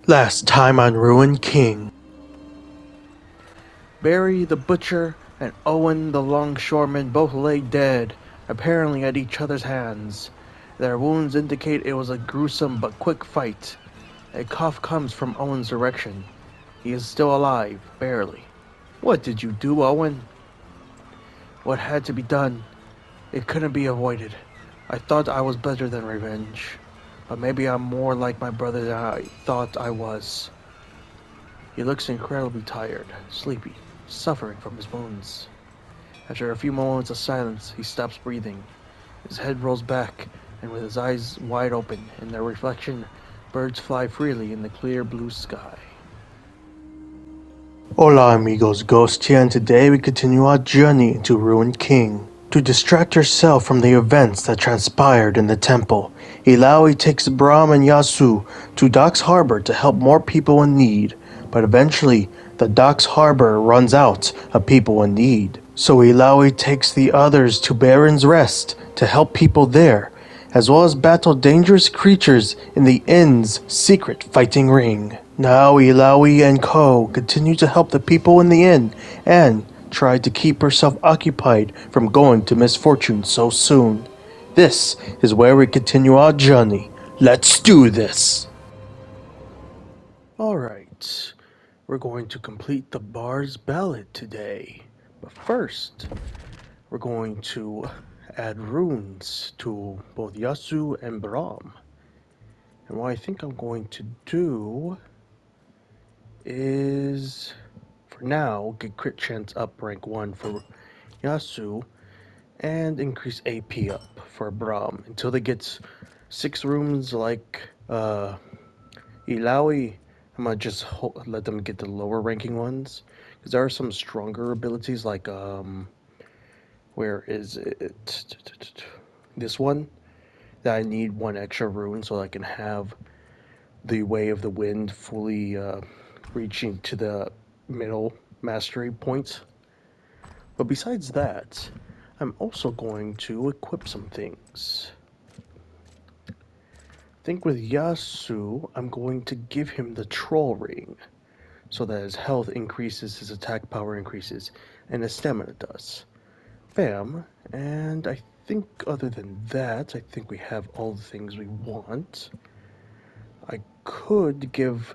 Last time on Ruined King. Barry the butcher and Owen the longshoreman both lay dead, apparently at each other's hands. Their wounds indicate it was a gruesome but quick fight. A cough comes from Owen's direction. He is still alive, barely. What did you do, Owen? What had to be done? It couldn't be avoided. I thought I was better than revenge. But maybe I'm more like my brother than I thought I was. He looks incredibly tired, sleepy, suffering from his wounds. After a few moments of silence, he stops breathing. His head rolls back, and with his eyes wide open, in their reflection, birds fly freely in the clear blue sky. Hola amigos, Ghost here, and today we continue our journey into Ruined King. To distract herself from the events that transpired in the temple, Illaoi takes Brahm and Yasu to Docks Harbor to help more people in need, but eventually the Docks Harbor runs out of people in need. So Illaoi takes the others to Baron's Rest to help people there, as well as battle dangerous creatures in the inn's secret fighting ring. Now Illaoi and Co. continue to help the people in the inn and try to keep herself occupied from going to misfortune so soon. This is where we continue our journey. Let's do this! Alright, we're going to complete the bar's ballad today. But first, we're going to add runes to both Yasu and Brahm. And what I think I'm going to do is, for now, get crit chance up rank 1 for Yasu and increase AP up for Brahm until they get 6 runes like Illaoi. I'm gonna just let them get the lower ranking ones because there are some stronger abilities like where is it? This one that I need 1 extra rune so I can have the Way of the Wind fully reaching to the middle mastery point. But besides that, I'm also going to equip some things. I think with Yasu, I'm going to give him the Troll Ring, so that his health increases, his attack power increases, and his stamina does. Bam, and I think other than that, I think we have all the things we want. I could give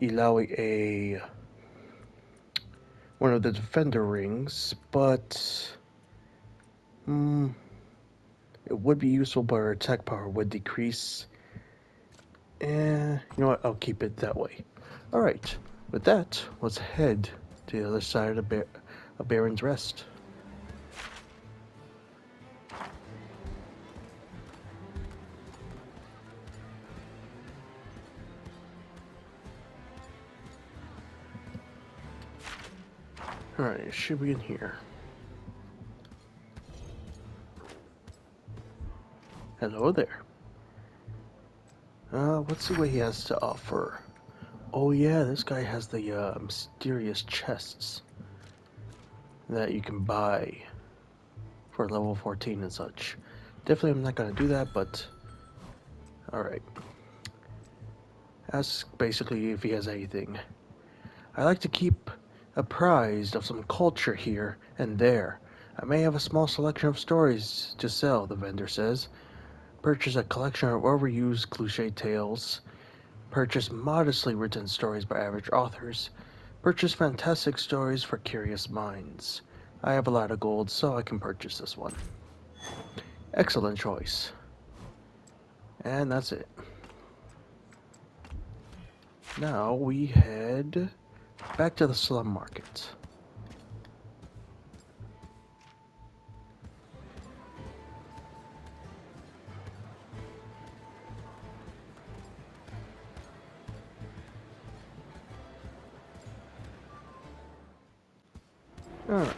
Illaoi one of the Defender Rings, but it would be useful, but her attack power would decrease. You know what? I'll keep it that way. Alright, with that, let's head to the other side of Baron's Rest. Alright, it should be in here. Hello there. Let's see what he has to offer. Oh yeah, this guy has the mysterious chests that you can buy for level 14 and such. Definitely I'm not gonna do that, but alright. Ask basically if he has anything. I like to keep apprised of some culture here and there. I may have a small selection of stories to sell, the vendor says. Purchase a collection of overused cliché tales. Purchase modestly written stories by average authors. Purchase fantastic stories for curious minds. I have a lot of gold, so I can purchase this one. Excellent choice. And that's it. Now we head back to the slum market. Alright.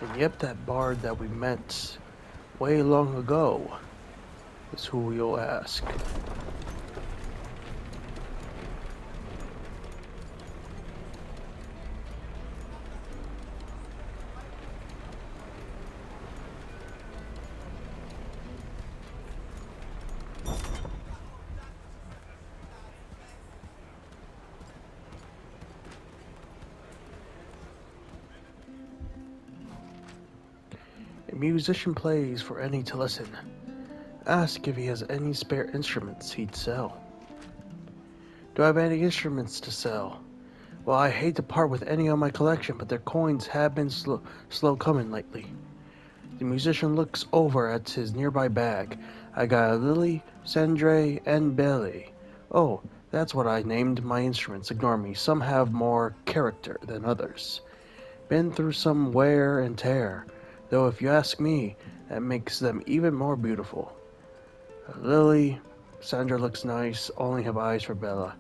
And yep, that bard that we met way long ago is who you'll ask. musician plays for any to listen. Ask if he has any spare instruments he'd sell. Do I have any instruments to sell? Well, I hate to part with any of my collection, but their coins have been slow coming lately. The musician looks over at his nearby bag. I got a lily, cendre, and belly. Oh, that's what I named my instruments. Ignore me. Some have more character than others. Been through some wear and tear. Though if you ask me, that makes them even more beautiful. Lily, Sandra looks nice. Only have eyes for Bella.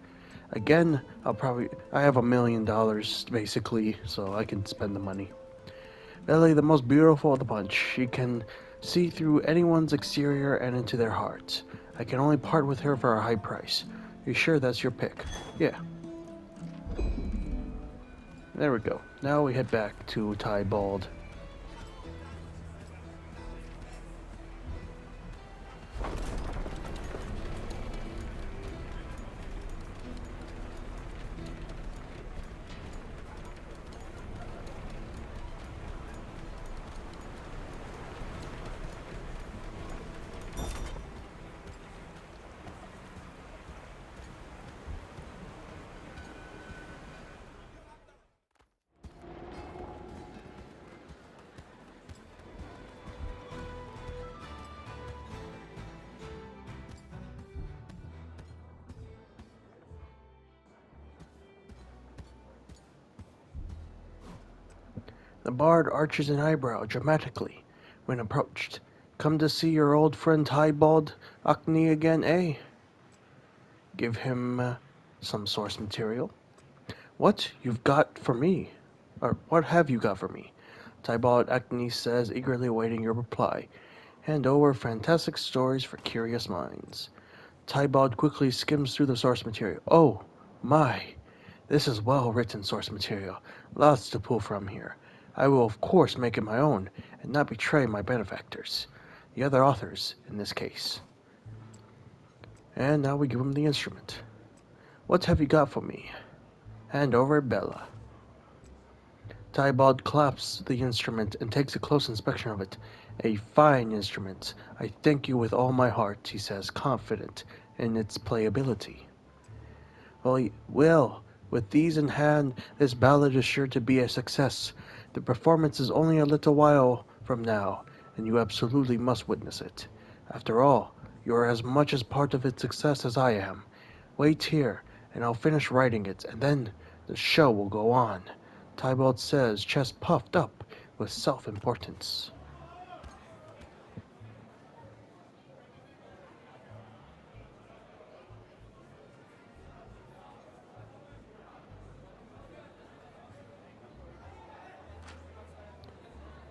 Again, I have $1 million basically, so I can spend the money. Belly, the most beautiful of the bunch. She can see through anyone's exterior and into their hearts. I can only part with her for a high price. You sure that's your pick? Yeah. There we go. Now we head back to Bald. The bard arches an eyebrow dramatically when approached. Come to see your old friend Tybald Acne again, eh? Give him some source material. What you've got for me? Or what have you got for me? Tybalt Acne says, eagerly awaiting your reply. Hand over fantastic stories for curious minds. Tybalt quickly skims through the source material. Oh, my! This is well-written source material. Lots to pull from here. I will of course make it my own, and not betray my benefactors. The other authors, in this case. And now we give him the instrument. What have you got for me? Hand over Bella. Tybalt claps the instrument and takes a close inspection of it. A fine instrument. I thank you with all my heart, he says, confident in its playability. Well, with these in hand, this ballad is sure to be a success. The performance is only a little while from now, and you absolutely must witness it. After all, you are as much as part of its success as I am. Wait here, and I'll finish writing it, and then the show will go on. Tybalt says, chest puffed up with self-importance.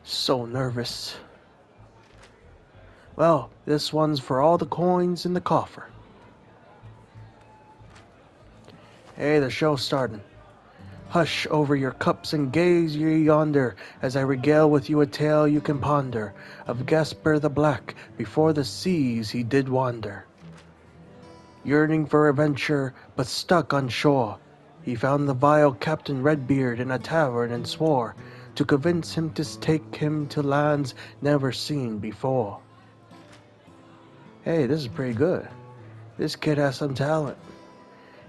So nervous. Well, this one's for all the coins in the coffer. Hey, the show's starting. Hush over your cups and gaze ye yonder, as I regale with you a tale you can ponder, of Gasper the Black, before the seas he did wander. Yearning for adventure, but stuck on shore, he found the vile Captain Redbeard in a tavern and swore to convince him to take him to lands never seen before. Hey, this is pretty good. This kid has some talent.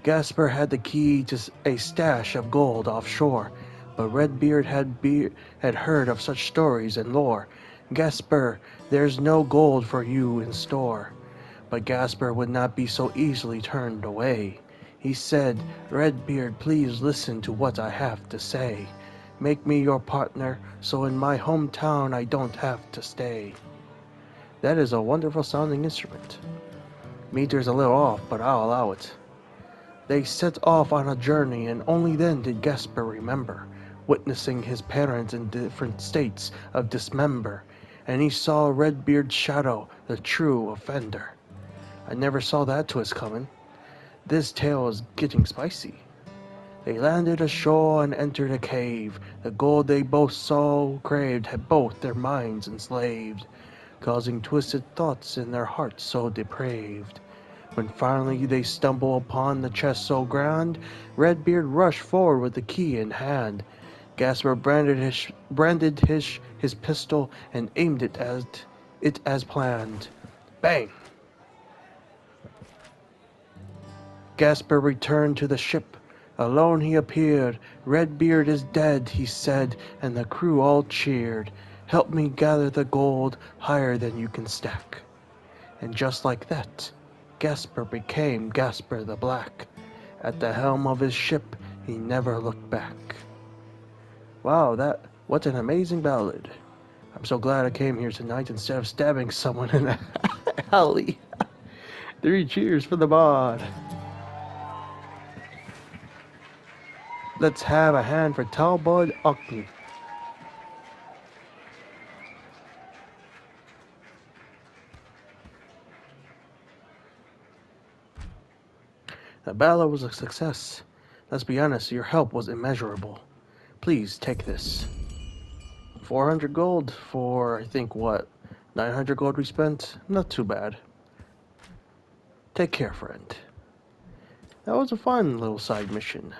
Gasper had the key to a stash of gold offshore, but Redbeard had heard of such stories and lore. Gasper, there's no gold for you in store. But Gasper would not be so easily turned away. He said, Redbeard, please listen to what I have to say. Make me your partner, so in my hometown I don't have to stay. That is a wonderful sounding instrument. Meter's a little off, but I'll allow it. They set off on a journey, and only then did Gasper remember, witnessing his parents in different states of dismember, and he saw Redbeard's shadow, the true offender. I never saw that twist coming. This tale is getting spicy. They landed ashore and entered a cave. The gold they both so craved had both their minds enslaved, causing twisted thoughts in their hearts so depraved. When finally they stumble upon the chest so grand, Redbeard rushed forward with the key in hand. Gasper branded his pistol and aimed it at it as planned. Bang! Gasper returned to the ship. Alone he appeared. Redbeard is dead, he said, and the crew all cheered. Help me gather the gold higher than you can stack. And just like that, Gasper became Gasper the Black. At the helm of his ship, he never looked back. Wow, what an amazing ballad. I'm so glad I came here tonight instead of stabbing someone in the alley. 3 cheers for the mod. Let's have a hand for Talbot Ockney. The ballad was a success. Let's be honest, your help was immeasurable. Please take this. 400 gold for, I think, what, 900 gold we spent? Not too bad. Take care, friend. That was a fun little side mission.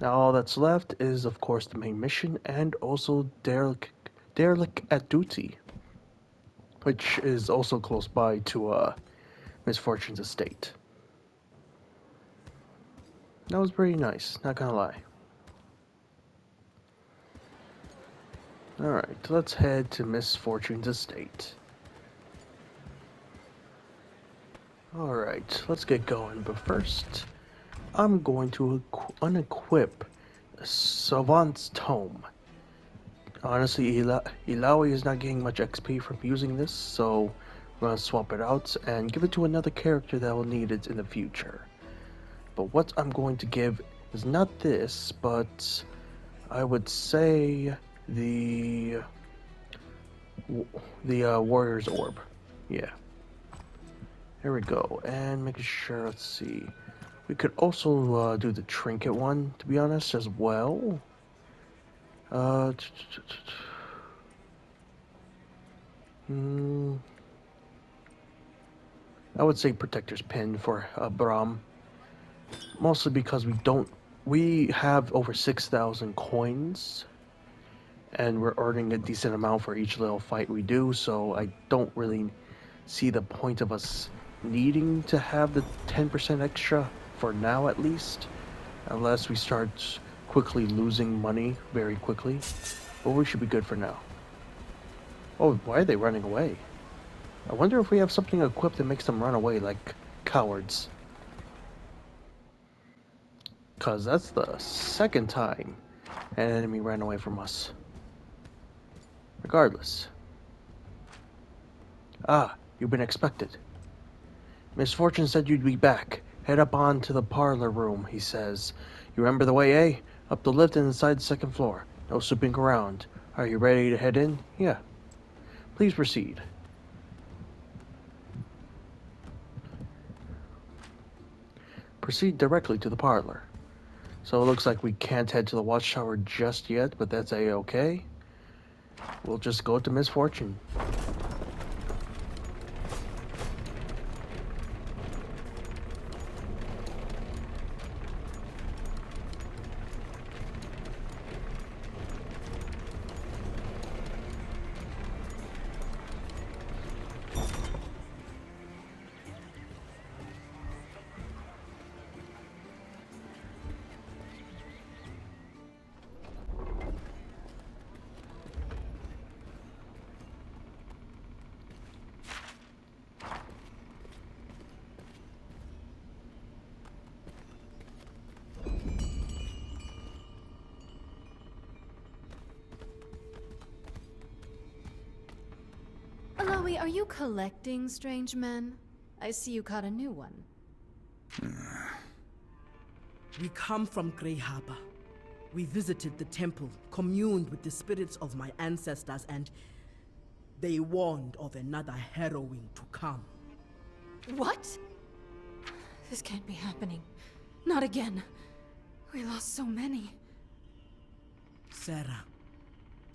Now all that's left is, of course, the main mission and also Derelict at Duty, which is also close by to Misfortune's estate. That was pretty nice, not gonna lie. Alright, let's head to Misfortune's estate. Alright, let's get going, but first, I'm going to unequip the Savant's Tome. Honestly, Illaoi is not getting much XP from using this, so I'm going to swap it out and give it to another character that will need it in the future. But what I'm going to give is not this, but I would say the Warrior's Orb. Yeah. There we go. And making sure, let's see. We could also do the Trinket one, to be honest, as well. I would say Protector's Pin for Brahm. Mostly because we have over 6,000 coins. And we're earning a decent amount for each little fight we do, so I don't really see the point of us needing to have the 10% extra, for now at least. Unless we start quickly losing money very quickly. But we should be good for now. Oh, why are they running away? I wonder if we have something equipped that makes them run away like cowards. Cause that's the second time an enemy ran away from us. Regardless. Ah, you've been expected. Misfortune said you'd be back. Head up on to the parlor room, he says. You remember the way, eh? Up the lift and inside the second floor. No snooping around. Are you ready to head in? Yeah. Please proceed. Proceed directly to the parlor. So it looks like we can't head to the Watchtower just yet, but that's a-okay. We'll just go to Misfortune. Illaoi, are you collecting strange men? I see you caught a new one. We come from Grey Harbor. We visited the temple, communed with the spirits of my ancestors, and they warned of another harrowing to come. What? This can't be happening. Not again. We lost so many. Sarah.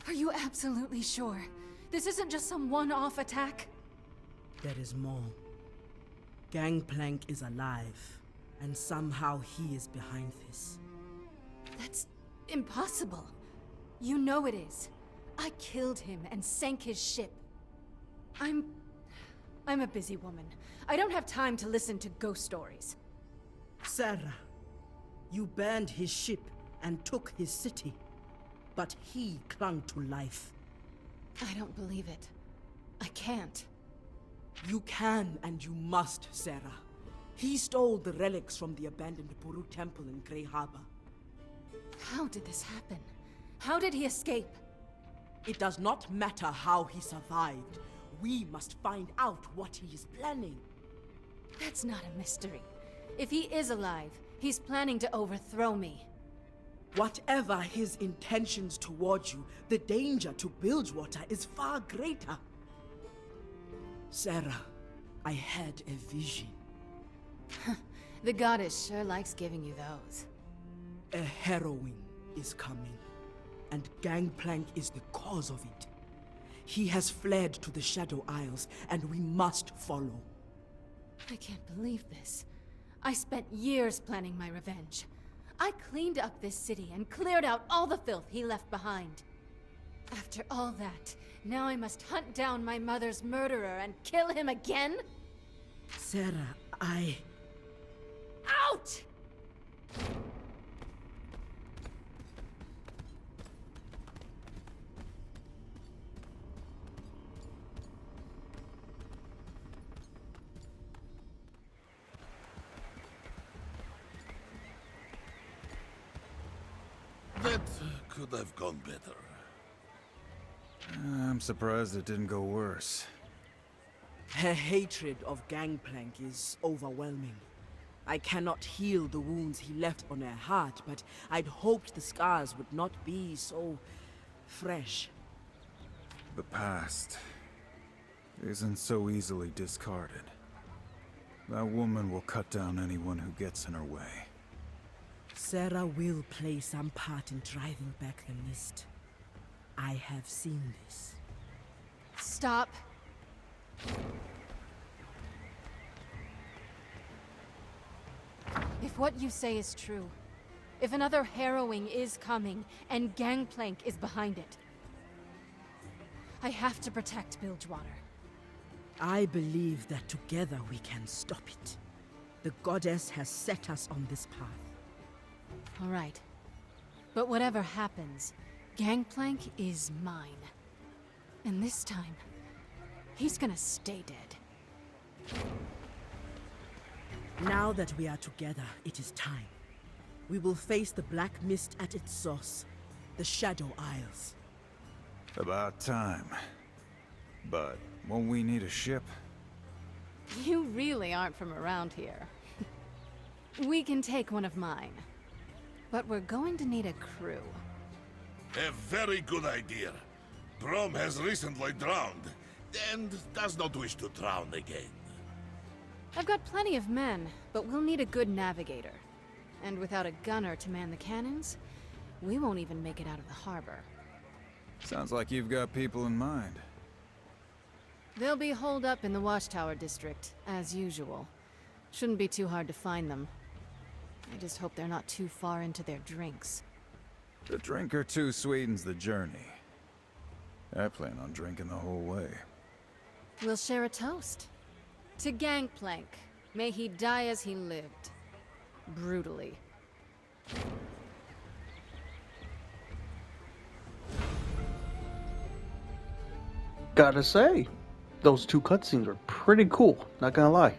Are you absolutely sure? This isn't just some one-off attack? There is more. Gangplank is alive, and somehow he is behind this. That's impossible. You know it is. I killed him and sank his ship. I'm a busy woman. I don't have time to listen to ghost stories. Sarah, you burned his ship and took his city, but he clung to life. I don't believe it. I can't. You can and you must, Sarah. He stole the relics from the abandoned Buru temple in Grey Harbor. How did this happen? How did he escape? It does not matter how he survived. We must find out what he is planning. That's not a mystery. If he is alive, he's planning to overthrow me. Whatever his intentions toward you, the danger to Bilgewater is far greater. Sarah, I had a vision. The goddess sure likes giving you those. A heroine is coming, and Gangplank is the cause of it. He has fled to the Shadow Isles, and we must follow. I can't believe this. I spent years planning my revenge. I cleaned up this city and cleared out all the filth he left behind. After all that, now I must hunt down my mother's murderer and kill him again? Sarah, Out! That could have gone better. I'm surprised it didn't go worse. Her hatred of Gangplank is overwhelming. I cannot heal the wounds he left on her heart, but I'd hoped the scars would not be so fresh. The past isn't so easily discarded. That woman will cut down anyone who gets in her way. Sarah will play some part in driving back the mist. I have seen this. Stop. If what you say is true, if another harrowing is coming and Gangplank is behind it, I have to protect Bilgewater. I believe that together we can stop it. The goddess has set us on this path. All right. But whatever happens, Gangplank is mine. And this time, he's gonna stay dead. Now that we are together, it is time. We will face the Black Mist at its source, the Shadow Isles. About time. But won't we need a ship? You really aren't from around here. We can take one of mine. But we're going to need a crew. A very good idea. Brom has recently drowned, and does not wish to drown again. I've got plenty of men, but we'll need a good navigator. And without a gunner to man the cannons, we won't even make it out of the harbor. Sounds like you've got people in mind. They'll be holed up in the Watchtower District, as usual. Shouldn't be too hard to find them. I just hope they're not too far into their drinks. A drink or two sweetens the journey. I plan on drinking the whole way. We'll share a toast. To Gangplank. May he die as he lived. Brutally. Gotta say, those two cutscenes were pretty cool, not gonna lie.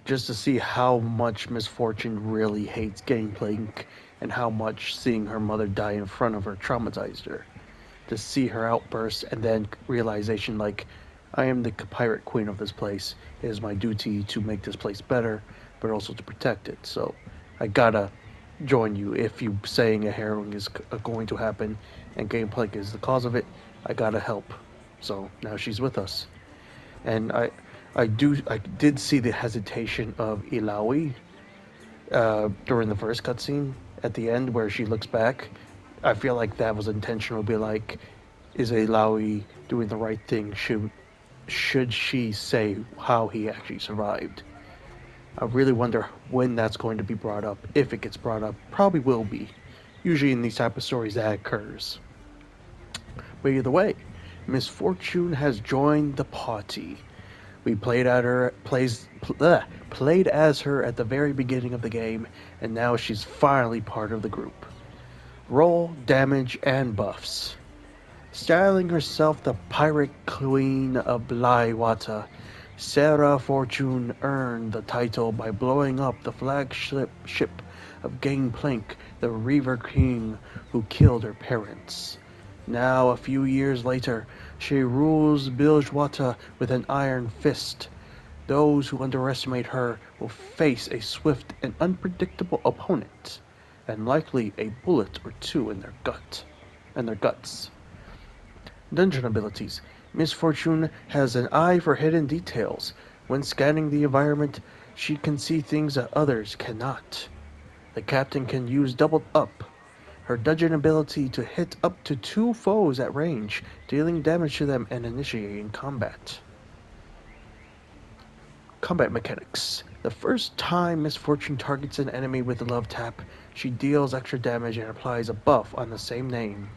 Just to see how much Misfortune really hates Gangplank and how much seeing her mother die in front of her traumatized her. To see her outburst and then realization like, I am the pirate queen of this place. It is my duty to make this place better, but also to protect it. So I gotta join you. If you saying a harrowing is going to happen and Gangplank is the cause of it, I gotta help. So now she's with us. And I did see the hesitation of Illaoi during the first cutscene at the end where she looks back. I feel like that was intentional. Be like, is Illaoi doing the right thing? Should she say how he actually survived? I really wonder when that's going to be brought up. If it gets brought up, probably will be. Usually in these type of stories that occurs. But either way, Misfortune has joined the party. We played as her at the very beginning of the game, and now she's finally part of the group. Roll, damage, and buffs. Styling herself the Pirate Queen of Bilgewater, Sarah Fortune earned the title by blowing up the flagship ship of Gangplank, the Reaver King who killed her parents. Now, a few years later, she rules Bilgewater with an iron fist. Those who underestimate her will face a swift and unpredictable opponent, and likely a bullet or two in their guts. Dungeon abilities. Misfortune has an eye for hidden details. When scanning the environment, she can see things that others cannot. The captain can use double up, her dungeon ability to hit up to 2 foes at range, dealing damage to them and initiating combat. Combat mechanics. The first time Misfortune targets an enemy with a love tap, she deals extra damage and applies a buff on the same name.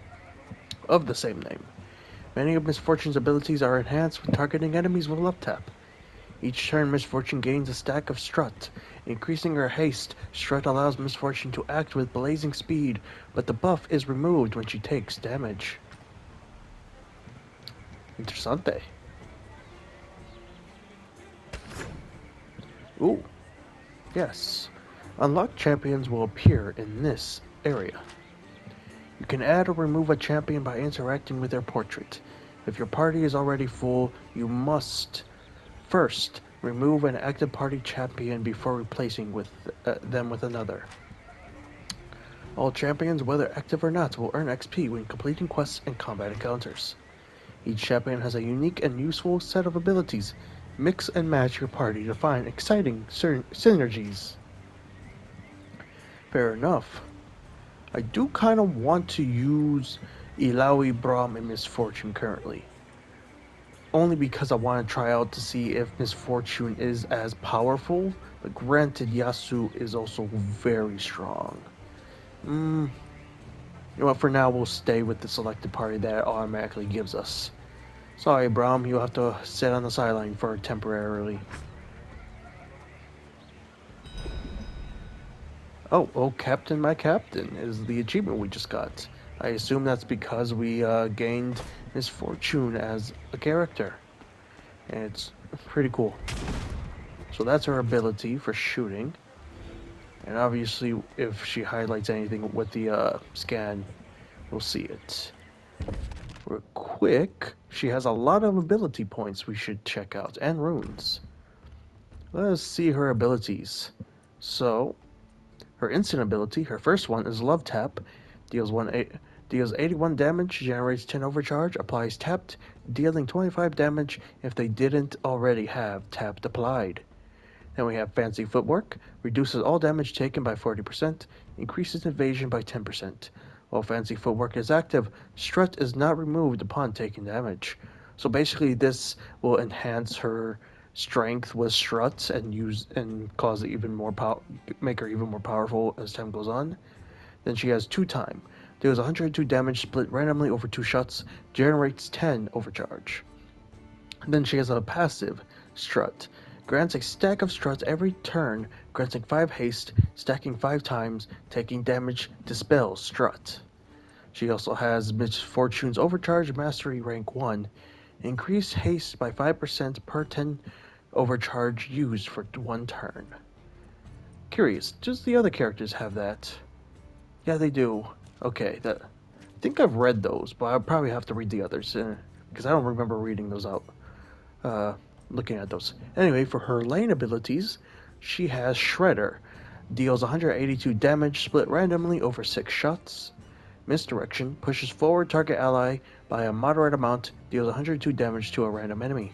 Many of Misfortune's abilities are enhanced when targeting enemies with love tap. Each turn, Misfortune gains a stack of strut. Increasing her haste, strut allows Misfortune to act with blazing speed, but the buff is removed when she takes damage. Interessante. Ooh. Yes. Unlocked champions will appear in this area. You can add or remove a champion by interacting with their portrait. If your party is already full, you must first remove an active party champion before replacing them with another. All champions, whether active or not, will earn XP when completing quests and combat encounters. Each champion has a unique and useful set of abilities. Mix and match your party to find exciting synergies. Fair enough. I do kind of want to use Illaoi, Braum, and Misfortune currently. Only because I want to try out to see if Misfortune is as powerful, but granted Yasu is also very strong. You know what, for now we'll stay with the selected party that it automatically gives us. Sorry, Braum, you'll have to sit on the sideline for temporarily. Oh, Captain, my Captain is the achievement we just got. I assume that's because we gained Misfortune as a character. And it's pretty cool. So that's her ability for shooting. And obviously, if she highlights anything with the scan, we'll see it. Real quick, she has a lot of ability points we should check out, and runes. Let us see her abilities. So, her instant ability, her first one is Love Tap, deals 81 damage, generates 10 overcharge, applies tapped, dealing 25 damage if they didn't already have tapped applied. Then we have Fancy Footwork, reduces all damage taken by 40%, increases evasion by 10%. While Fancy Footwork is active, Strut is not removed upon taking damage. So basically this will enhance her strength with Strut and cause it make her even more powerful as time goes on. Then she has 2 Time, deals 102 damage split randomly over 2 shots, generates 10 overcharge. Then she has a passive, Strut. Grants a stack of struts every turn, granting 5 haste, stacking 5 times, taking damage, dispels strut. She also has Misfortune's Overcharge Mastery Rank 1, increased haste by 5% per 10 overcharge used for 1 turn. Curious, does the other characters have that? Yeah, they do. Okay, I think I've read those, but I'll probably have to read the others, because I don't remember reading those out. Looking at those. Anyway, for her lane abilities, she has Shredder. Deals 182 damage split randomly over 6 shots. Misdirection pushes forward target ally by a moderate amount, deals 102 damage to a random enemy.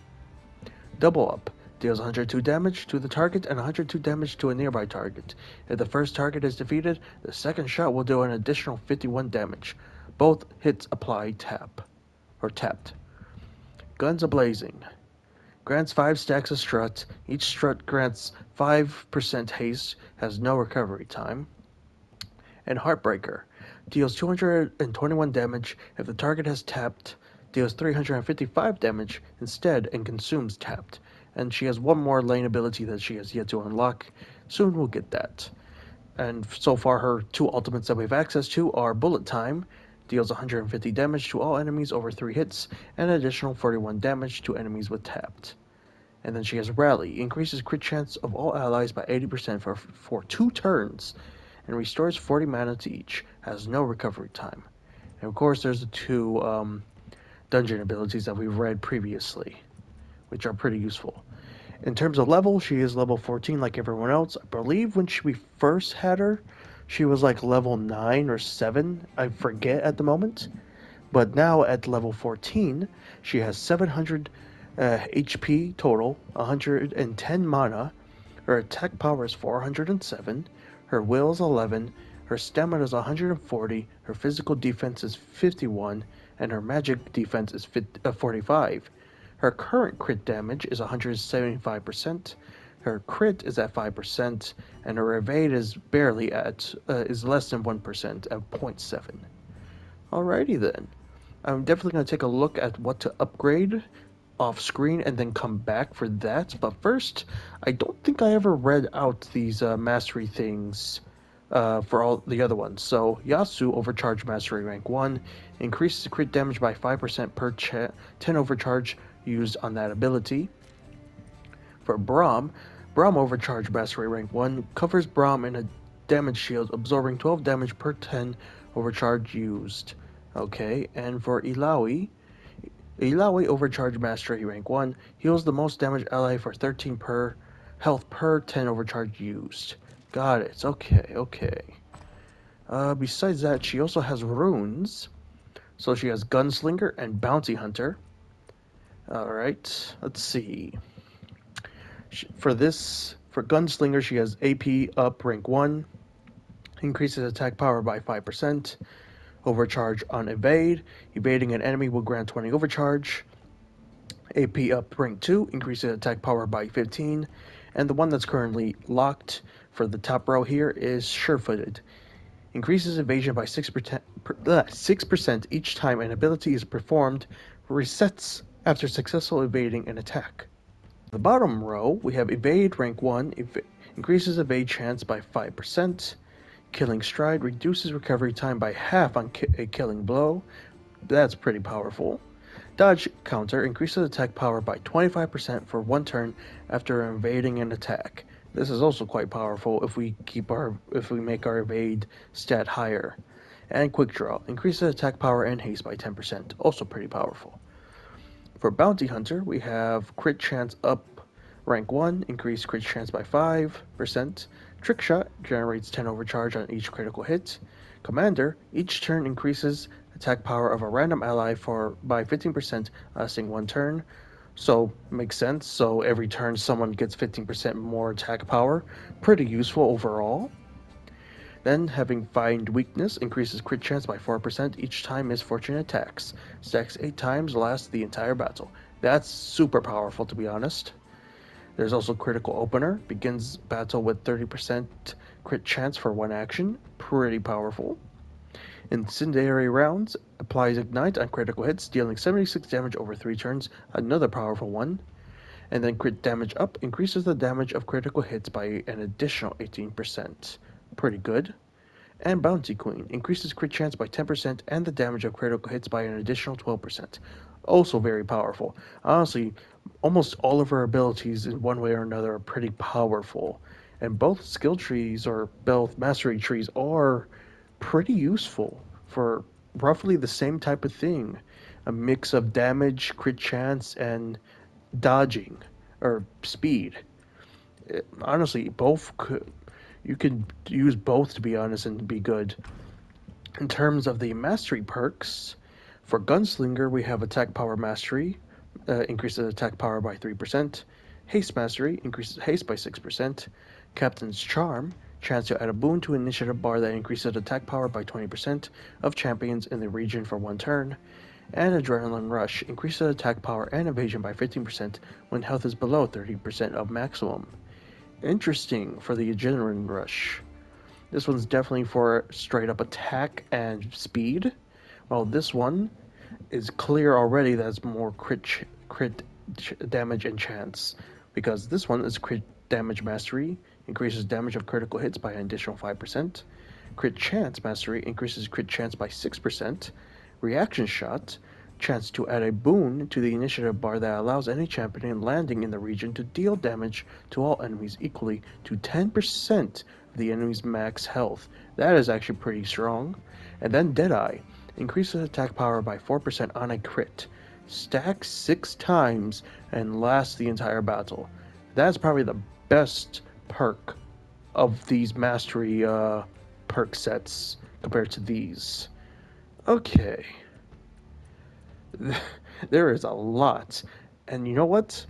Double Up deals 102 damage to the target and 102 damage to a nearby target. If the first target is defeated, the second shot will do an additional 51 damage. Both hits apply tapped. Guns Ablazing grants 5 stacks of strut. Each strut grants 5% haste, has no recovery time. And Heartbreaker deals 221 damage if the target has tapped deals 355 damage instead and consumes tapped. And she has one more lane ability that she has yet to unlock. Soon we'll get that. And so far, her two ultimates that we have access to are Bullet Time, deals 150 damage to all enemies over 3 hits, and an additional 41 damage to enemies with tapped. And then she has Rally, increases crit chance of all allies by 80% for 2 turns, and restores 40 mana to each, has no recovery time. And of course, there's the two dungeon abilities that we've read previously, which are pretty useful. In terms of level, she is level 14 like everyone else. I believe when we first had her, she was like level 9 or 7. I forget at the moment. But now at level 14, she has 700 HP total, 110 mana. Her attack power is 407. Her will is 11. Her stamina is 140. Her physical defense is 51. And her magic defense is 45. Her current crit damage is 175%. Her crit is at 5%, and her evade is barely is less than 1% at 0.7. Alrighty then. I'm definitely going to take a look at what to upgrade off screen and then come back for that. But first, I don't think I ever read out these mastery things for all the other ones. So Yasu Overcharge Mastery Rank 1 increases crit damage by 5% per 10 overcharge used on that ability. For Braum Overcharge Mastery Rank 1 covers Braum in a damage shield, absorbing 12 damage per 10 overcharge used. Okay, and for Illaoi Overcharge Mastery Rank 1 heals the most damaged ally for 13 per health per 10 overcharge used. Got it. Okay. Besides that, she also has runes. So she has Gunslinger and Bounty Hunter. Alright, let's see. For Gunslinger, she has AP up rank 1, increases attack power by 5%, overcharge on evade, evading an enemy will grant 20 overcharge, AP up rank 2, increases attack power by 15, and the one that's currently locked for the top row here is Surefooted. Increases evasion by 6% each time an ability is performed, resets after successful evading an attack. The bottom row, we have Evade rank 1, increases evade chance by 5%. Killing Stride reduces recovery time by half on a killing blow. That's pretty powerful. Dodge Counter increases attack power by 25% for 1 turn after evading an attack. This is also quite powerful if we make our evade stat higher. And Quick Draw increases attack power and haste by 10%, also pretty powerful. For Bounty Hunter, we have Crit Chance up rank 1, increase crit chance by 5%. Trick Shot generates 10 overcharge on each critical hit. Commander, each turn increases attack power of a random ally by 15%, lasting 1 turn. So, makes sense. So every turn someone gets 15% more attack power. Pretty useful overall. Then, having Find Weakness increases crit chance by 4% each time misfortune attacks. Stacks 8 times, lasts the entire battle. That's super powerful, to be honest. There's also Critical Opener. Begins battle with 30% crit chance for 1 action. Pretty powerful. Incendiary Rounds applies Ignite on critical hits, dealing 76 damage over 3 turns. Another powerful one. And then Crit Damage Up increases the damage of critical hits by an additional 18%. Pretty good. And Bounty Queen increases crit chance by 10% and the damage of critical hits by an additional 12%. Also very powerful. Honestly, almost all of her abilities in one way or another are pretty powerful. And both skill trees or both mastery trees are pretty useful for roughly the same type of thing. A mix of damage, crit chance, and dodging or speed. Honestly, you could use both, to be honest, and be good. In terms of the mastery perks, for Gunslinger we have Attack Power Mastery, increases attack power by 3%. Haste Mastery increases haste by 6%. Captain's Charm, chance to add a boon to initiative bar that increases attack power by 20% of champions in the region for 1 turn. And Adrenaline Rush increases attack power and evasion by 15% when health is below 30% of maximum. Interesting for the Adrenaline Rush. This one's definitely for straight up attack and speed, while this one is clear already that it's more damage and chance, because this one is crit damage mastery, increases damage of critical hits by an additional 5%. Crit chance mastery increases crit chance by 6%. Reaction shot, chance to add a boon to the initiative bar that allows any champion landing in the region to deal damage to all enemies equally to 10% of the enemy's max health. That is actually pretty strong. And then Deadeye increases attack power by 4% on a crit. Stacks 6 times and lasts the entire battle. That's probably the best perk of these mastery perk sets compared to these. Okay. There is a lot. And you know what?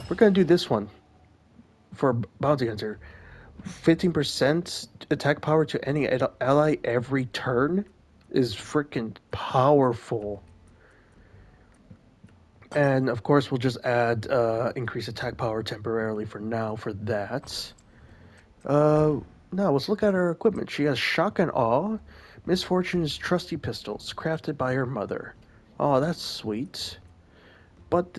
We're going to do this one for Bounty Hunter. 15% attack power to any ally every turn is freaking powerful. And of course, we'll just add increased attack power temporarily for now for that. Now let's look at her equipment. She has Shock and Awe, Misfortune's trusty pistols, crafted by her mother. Oh, that's sweet. But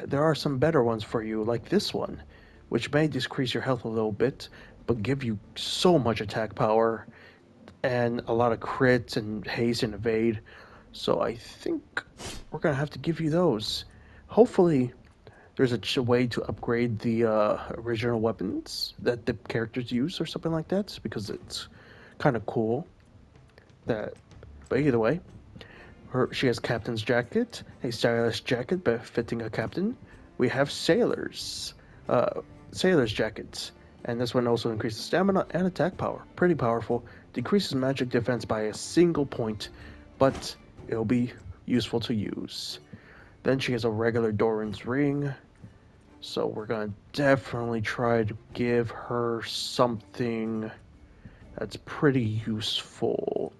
there are some better ones for you, like this one, which may decrease your health a little bit, but give you so much attack power and a lot of crits and haste and evade. So I think we're gonna have to give you those. Hopefully, there's a way to upgrade the original weapons that the characters use or something like that, because it's kind of cool. That, but either way, she has captain's jacket, a stylish jacket befitting a captain. We have sailor's jackets, and this one also increases stamina and attack power. Pretty powerful. Decreases magic defense by a single point, but it'll be useful to use. Then she has a regular Doran's ring. So we're going to definitely try to give her something that's pretty useful.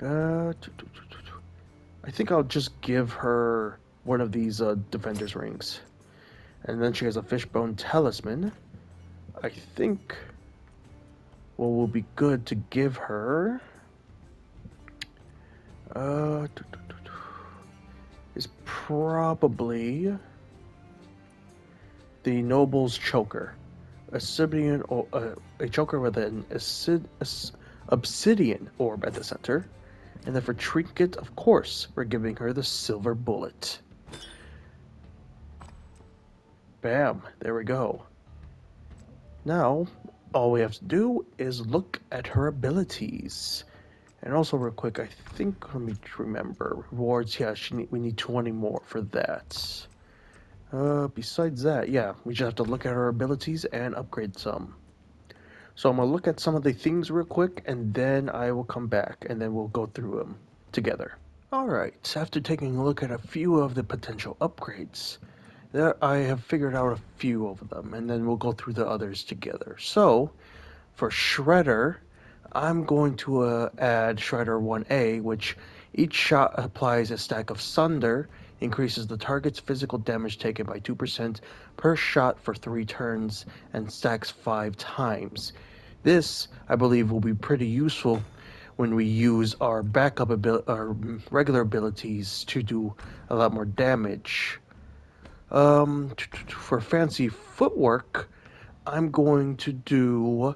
I think I'll just give her one of these Defender's rings. And then she has a Fishbone Talisman. I think what will be good to give her is probably the Noble's Choker. A choker with an obsidian orb at the center. And then for Trinket, of course, we're giving her the Silver Bullet. Bam, there we go. Now, all we have to do is look at her abilities. And also, real quick, I think, let me remember, rewards, yeah, we need 20 more for that. Besides that, yeah, we just have to look at her abilities and upgrade some. So I'm going to look at some of the things real quick, and then I will come back, and then we'll go through them together. Alright, after taking a look at a few of the potential upgrades, I have figured out a few of them, and then we'll go through the others together. So, for Shredder, I'm going to add Shredder 1A, which each shot applies a stack of Sunder, increases the target's physical damage taken by 2% per shot for 3 turns, and stacks 5 times. This, I believe, will be pretty useful when we use our our regular abilities to do a lot more damage. For Fancy Footwork, I'm going to do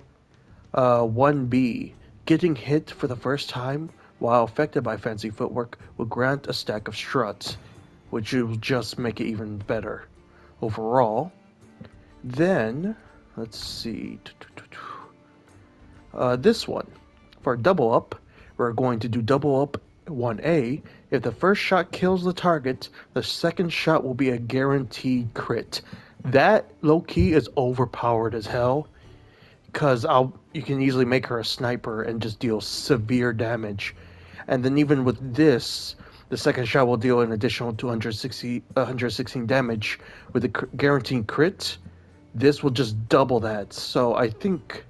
1B. Getting hit for the first time while affected by Fancy Footwork will grant a stack of struts, which will just make it even better overall. Then, let's see. This one. For Double Up, we're going to do Double Up 1A. If the first shot kills the target, the second shot will be a guaranteed crit. That, low-key, is overpowered as hell, because you can easily make her a sniper and just deal severe damage. And then even with this, the second shot will deal an additional 116 damage. With a guaranteed crit, this will just double that. So I think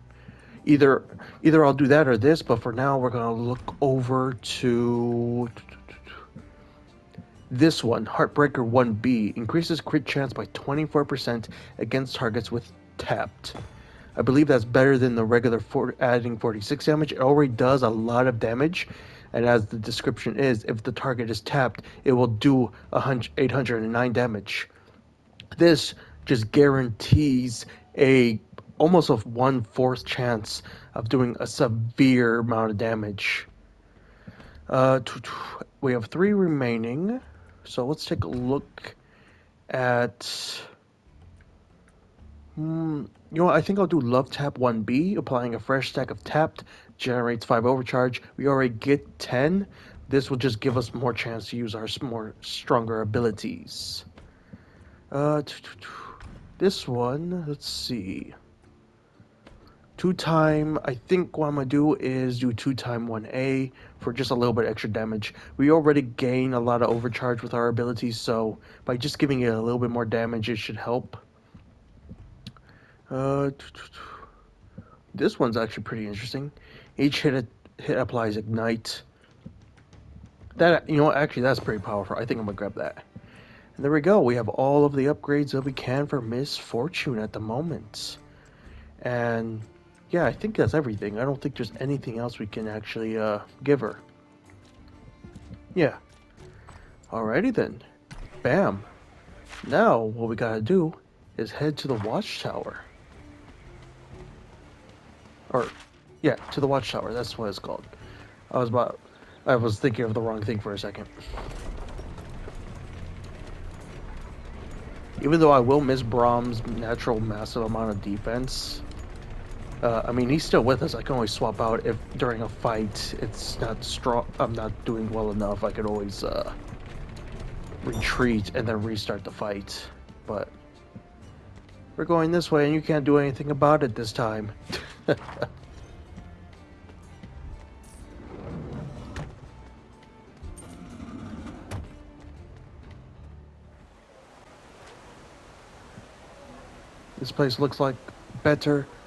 either I'll do that or this, but for now we're going to look over to this one. Heartbreaker 1B increases crit chance by 24% against targets with tapped. I believe that's better than the regular adding 46 damage. It already does a lot of damage, And as the description is, if the target is tapped, it will do 809 damage. This just guarantees a almost a 1/4 chance of doing a severe amount of damage. We have 3 remaining, so let's take a look at. You know what, I think I'll do Love Tap 1B. Applying a fresh stack of tapped generates 5 overcharge. We already get 10. This will just give us more chance to use our more stronger abilities. This one, let's see. 2-time, I think what I'm going to do is do 2-time 1A for just a little bit extra damage. We already gain a lot of overcharge with our abilities, so by just giving it a little bit more damage, it should help. This one's actually pretty interesting. Each hit applies Ignite. That, you know what, actually that's pretty powerful. I think I'm going to grab that. And there we go. We have all of the upgrades that we can for Miss Fortune at the moment. And yeah, I think that's everything. I don't think there's anything else we can actually give her. Yeah. Alrighty then. Bam. Now what we gotta do is head to the Watchtower. Or, yeah, to the Watchtower. That's what it's called. I was thinking of the wrong thing for a second. Even though I will miss Brom's natural massive amount of defense, I mean, he's still with us. I can always swap out if during a fight it's not strong. I'm not doing well enough. I could always retreat and then restart the fight. But we're going this way, and you can't do anything about it this time. This place looks like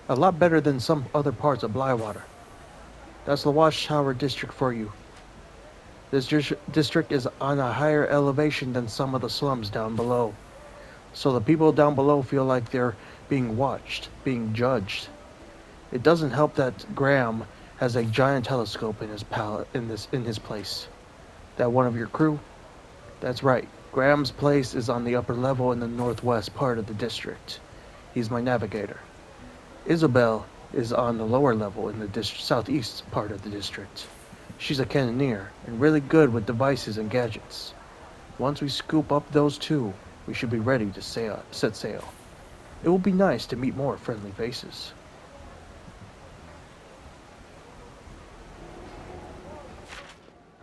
a lot better than some other parts of Bilgewater. That's the Watchtower District for you. This district is on a higher elevation than some of the slums down below. So the people down below feel like they're being watched, being judged. It doesn't help that Graham has a giant telescope in his place. That one of your crew? That's right. Graham's place is on the upper level in the northwest part of the district. He's my navigator. Isabel is on the lower level in the southeast part of the district. She's a cannoneer and really good with devices and gadgets. Once we scoop up those two, we should be ready to set sail. It will be nice to meet more friendly faces.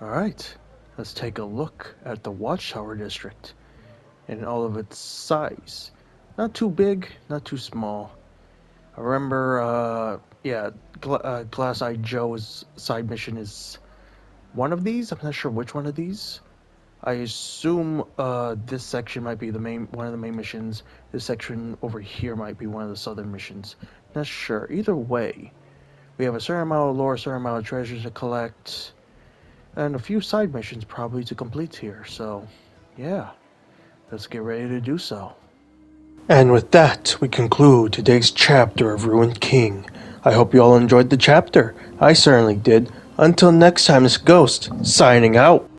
Alright, let's take a look at the Watchtower District in all of its size. Not too big, not too small. I remember, Glass-Eyed Joe's side mission is one of these. I'm not sure which one of these. I assume this section might be one of the main missions. This section over here might be one of the southern missions. Not sure. Either way, we have a certain amount of lore, a certain amount of treasures to collect, and a few side missions probably to complete here. So, yeah, let's get ready to do so. And with that, we conclude today's chapter of Ruined King. I hope you all enjoyed the chapter. I certainly did. Until next time, this Ghost, signing out.